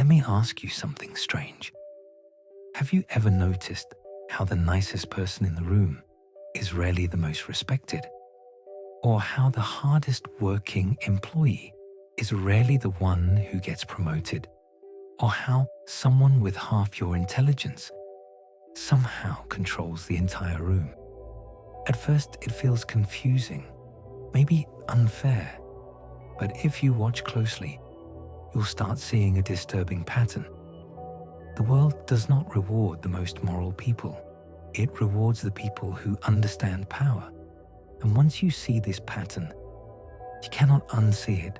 let me ask you something strange. Have you ever noticed how the nicest person in the room is rarely the most respected? Or how the hardest working employee is rarely the one who gets promoted? Or how someone with half your intelligence somehow controls the entire room? At first, it feels confusing, maybe unfair. But if you watch closely, you'll start seeing a disturbing pattern. The world does not reward the most moral people. It rewards the people who understand power. And once you see this pattern, you cannot unsee it.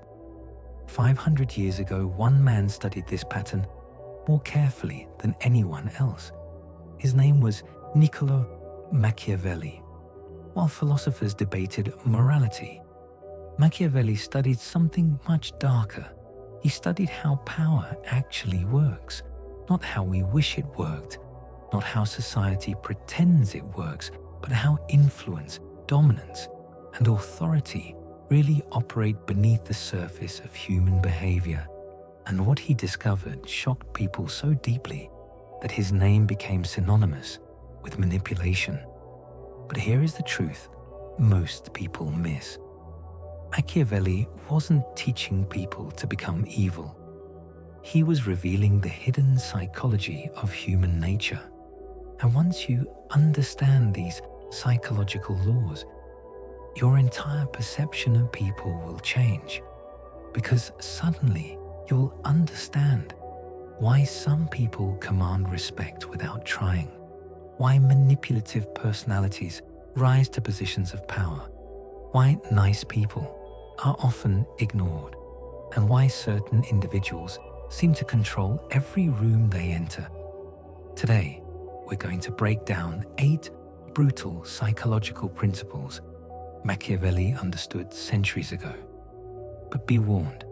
500 years ago, one man studied this pattern more carefully than anyone else. His name was Niccolò Machiavelli. While philosophers debated morality, Machiavelli studied something much darker. He studied how power actually works, not how we wish it worked, not how society pretends it works, but how influence, dominance, and authority really operate beneath the surface of human behavior. And what he discovered shocked people so deeply that his name became synonymous with manipulation. But here is the truth most people miss. Machiavelli wasn't teaching people to become evil. He was revealing the hidden psychology of human nature. And once you understand these psychological laws, your entire perception of people will change, because suddenly you'll understand why some people command respect without trying, why manipulative personalities rise to positions of power, why nice people are often ignored, and why certain individuals seem to control every room they enter. Today, we're going to break down 8 brutal psychological principles Machiavelli understood centuries ago. But be warned,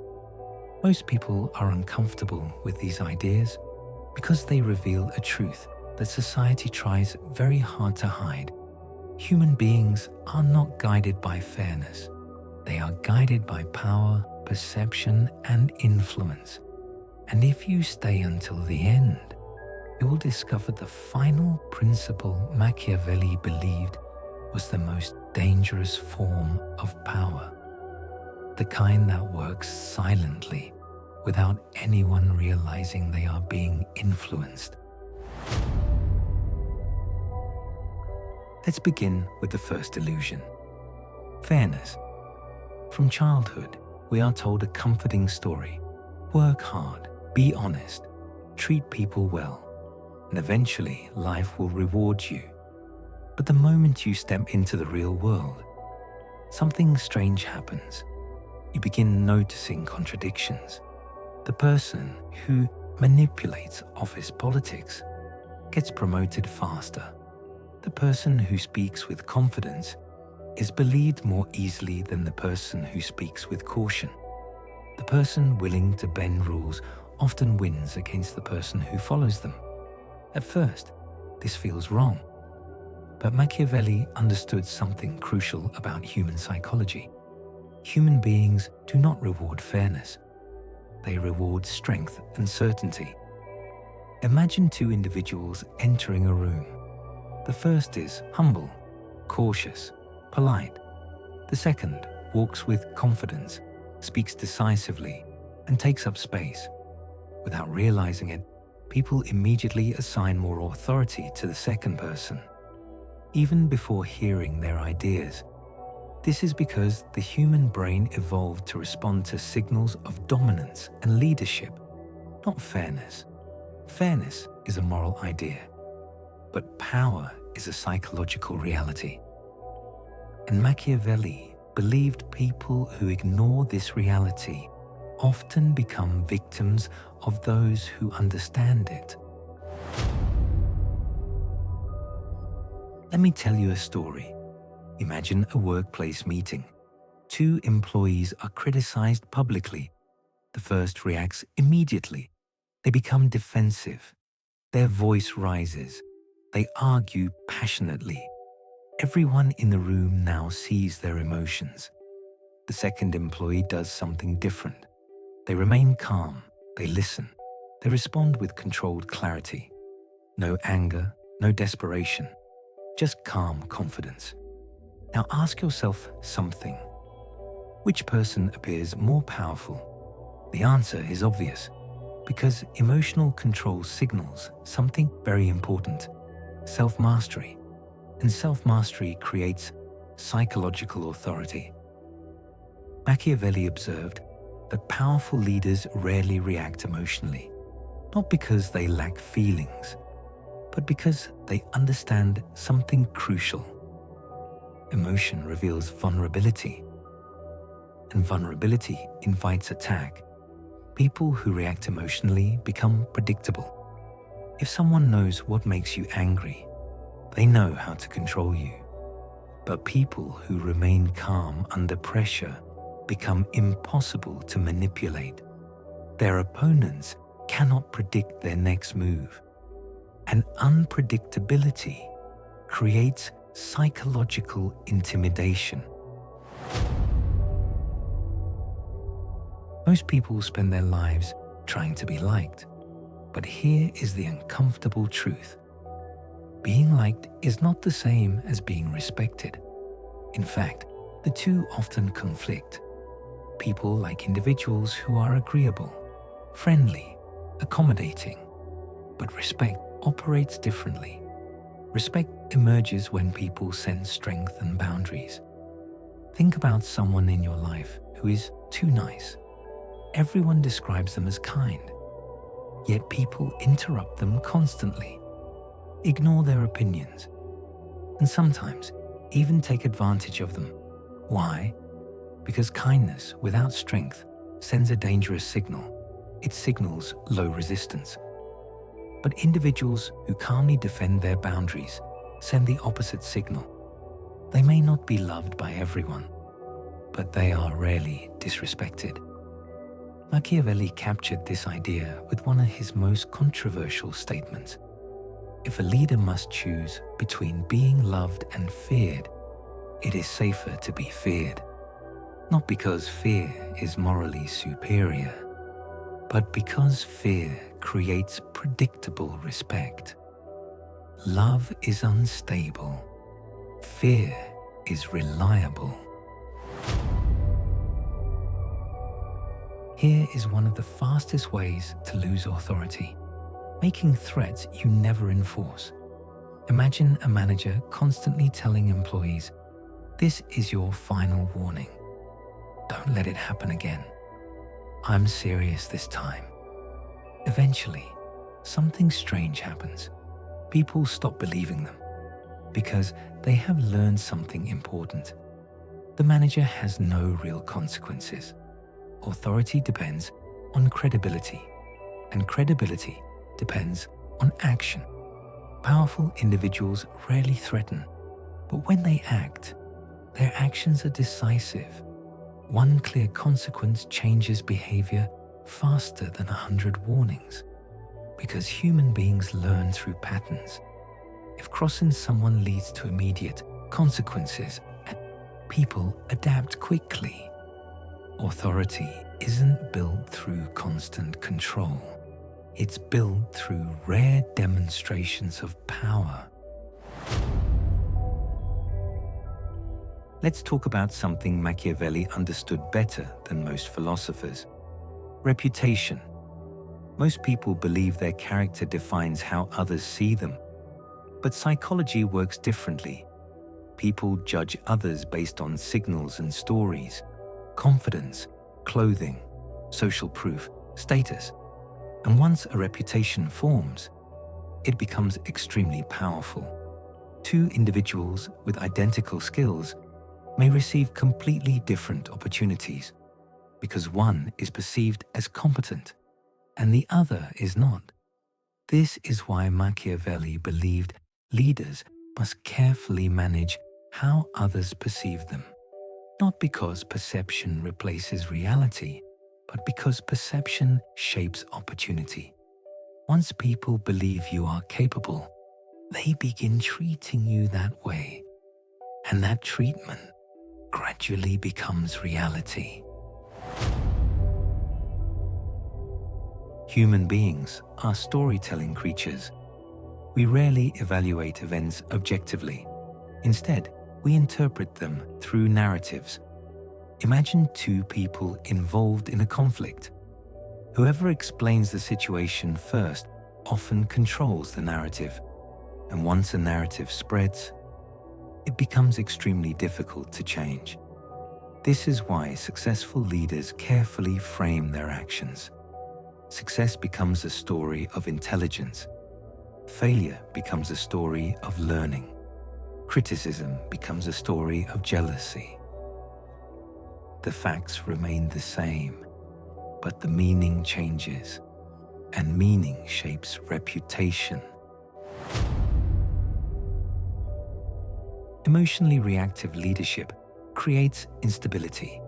most people are uncomfortable with these ideas because they reveal a truth that society tries very hard to hide. Human beings are not guided by fairness. They are guided by power, perception, and influence. And if you stay until the end, you will discover the final principle Machiavelli believed was the most dangerous form of power, the kind that works silently without anyone realizing they are being influenced. Let's begin with the first illusion: fairness. From childhood, we are told a comforting story. Work hard, be honest, treat people well, and eventually life will reward you. But the moment you step into the real world, something strange happens. You begin noticing contradictions. The person who manipulates office politics gets promoted faster. The person who speaks with confidence is believed more easily than the person who speaks with caution. The person willing to bend rules often wins against the person who follows them. At first, this feels wrong. But Machiavelli understood something crucial about human psychology. Human beings do not reward fairness. They reward strength and certainty. Imagine 2 individuals entering a room. The first is humble, cautious, polite. The second walks with confidence, speaks decisively, and takes up space. Without realizing it, people immediately assign more authority to the second person, even before hearing their ideas. This is because the human brain evolved to respond to signals of dominance and leadership, not fairness. Fairness is a moral idea, but power is a psychological reality. And Machiavelli believed people who ignore this reality often become victims of those who understand it. Let me tell you a story. Imagine a workplace meeting. 2 employees are criticized publicly. The first reacts immediately. They become defensive. Their voice rises. They argue passionately. Everyone in the room now sees their emotions. The second employee does something different. They remain calm. They listen. They respond with controlled clarity. No anger, no desperation, just calm confidence. Now ask yourself something. Which person appears more powerful? The answer is obvious, because emotional control signals something very important: self-mastery. And self-mastery creates psychological authority. Machiavelli observed that powerful leaders rarely react emotionally, not because they lack feelings, but because they understand something crucial. Emotion reveals vulnerability, and vulnerability invites attack. People who react emotionally become predictable. If someone knows what makes you angry, they know how to control you. But people who remain calm under pressure become impossible to manipulate. Their opponents cannot predict their next move. And unpredictability creates psychological intimidation. Most people spend their lives trying to be liked, but here is the uncomfortable truth. Being liked is not the same as being respected. In fact, the two often conflict. People like individuals who are agreeable, friendly, accommodating, but respect operates differently. Respect emerges when people sense strength and boundaries. Think about someone in your life who is too nice. Everyone describes them as kind, yet people interrupt them constantly, ignore their opinions, and sometimes even take advantage of them. Why? Because kindness without strength sends a dangerous signal. It signals low resistance. But individuals who calmly defend their boundaries send the opposite signal. They may not be loved by everyone, but they are rarely disrespected. Machiavelli captured this idea with one of his most controversial statements. If a leader must choose between being loved and feared, it is safer to be feared. Not because fear is morally superior, but because fear creates predictable respect. Love is unstable. Fear is reliable. Here is one of the fastest ways to lose authority: making threats you never enforce. Imagine a manager constantly telling employees, "This is your final warning. Don't let it happen again. I'm serious this time." Eventually, something strange happens. People stop believing them because they have learned something important. The manager has no real consequences. Authority depends on credibility, and credibility depends on action. Powerful individuals rarely threaten, but when they act, their actions are decisive. One clear consequence changes behavior faster than 100 warnings, because human beings learn through patterns. If crossing someone leads to immediate consequences, people adapt quickly. Authority isn't built through constant control. It's built through rare demonstrations of power. Let's talk about something Machiavelli understood better than most philosophers: reputation. Most people believe their character defines how others see them, but psychology works differently. People judge others based on signals and stories: confidence, clothing, social proof, status. And once a reputation forms, it becomes extremely powerful. Two individuals with identical skills may receive completely different opportunities because one is perceived as competent and the other is not. This is why Machiavelli believed leaders must carefully manage how others perceive them. Not because perception replaces reality, but because perception shapes opportunity. Once people believe you are capable, they begin treating you that way, and that treatment gradually becomes reality. Human beings are storytelling creatures. We rarely evaluate events objectively. Instead, we interpret them through narratives. Imagine two people involved in a conflict. Whoever explains the situation first often controls the narrative, and once a narrative spreads, it becomes extremely difficult to change. This is why successful leaders carefully frame their actions. Success becomes a story of intelligence. Failure becomes a story of learning. Criticism becomes a story of jealousy. The facts remain the same, but the meaning changes, and meaning shapes reputation. Emotionally reactive leadership creates instability.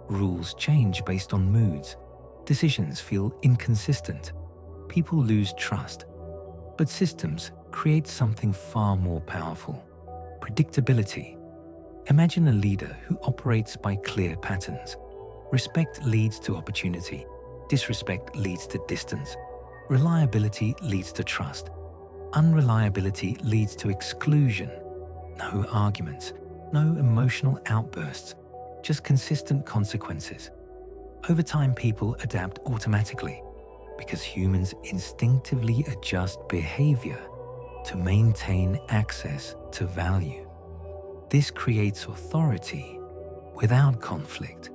Rules change based on moods. Decisions feel inconsistent. People lose trust. But systems create something far more powerful: predictability. Imagine a leader who operates by clear patterns. Respect leads to opportunity. Disrespect leads to distance. Reliability leads to trust. Unreliability leads to exclusion. No arguments, no emotional outbursts, just consistent consequences. Over time, people adapt automatically because humans instinctively adjust behavior to maintain access to value. This creates authority without conflict.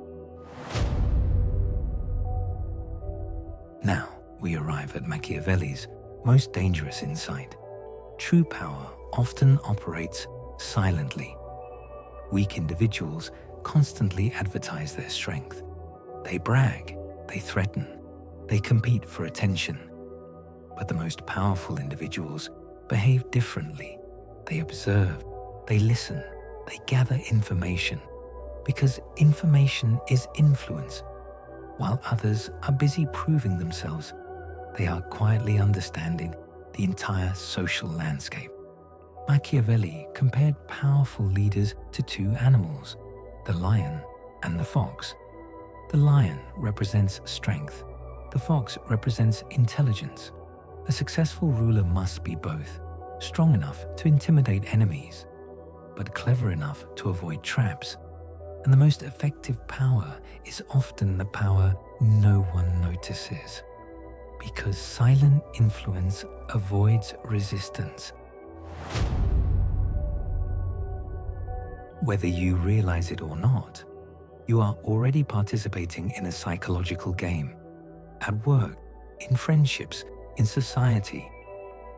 Now we arrive at Machiavelli's most dangerous insight. True power often operates silently. Weak individuals constantly advertise their strength. They brag, they threaten, they compete for attention. But the most powerful individuals behave differently. They observe, they listen, they gather information, because information is influence. While others are busy proving themselves, they are quietly understanding the entire social landscape. Machiavelli compared powerful leaders to two animals, the lion and the fox. The lion represents strength. The fox represents intelligence. A successful ruler must be both, strong enough to intimidate enemies, but clever enough to avoid traps. And the most effective power is often the power no one notices, because silent influence avoids resistance. Whether you realize it or not, you are already participating in a psychological game. At work, in friendships, in society.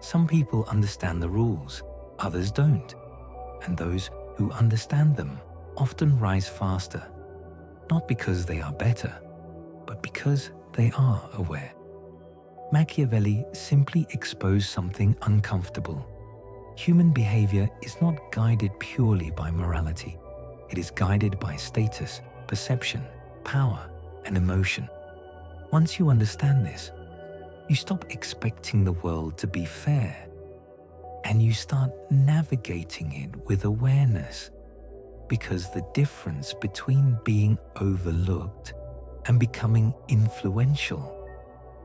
Some people understand the rules, others don't. And those who understand them often rise faster, not because they are better, but because they are aware. Machiavelli simply exposed something uncomfortable. Human behavior is not guided purely by morality. It is guided by status, perception, power, and emotion. Once you understand this, you stop expecting the world to be fair, and you start navigating it with awareness, because the difference between being overlooked and becoming influential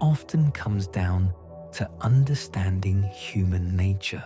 often comes down to understanding human nature.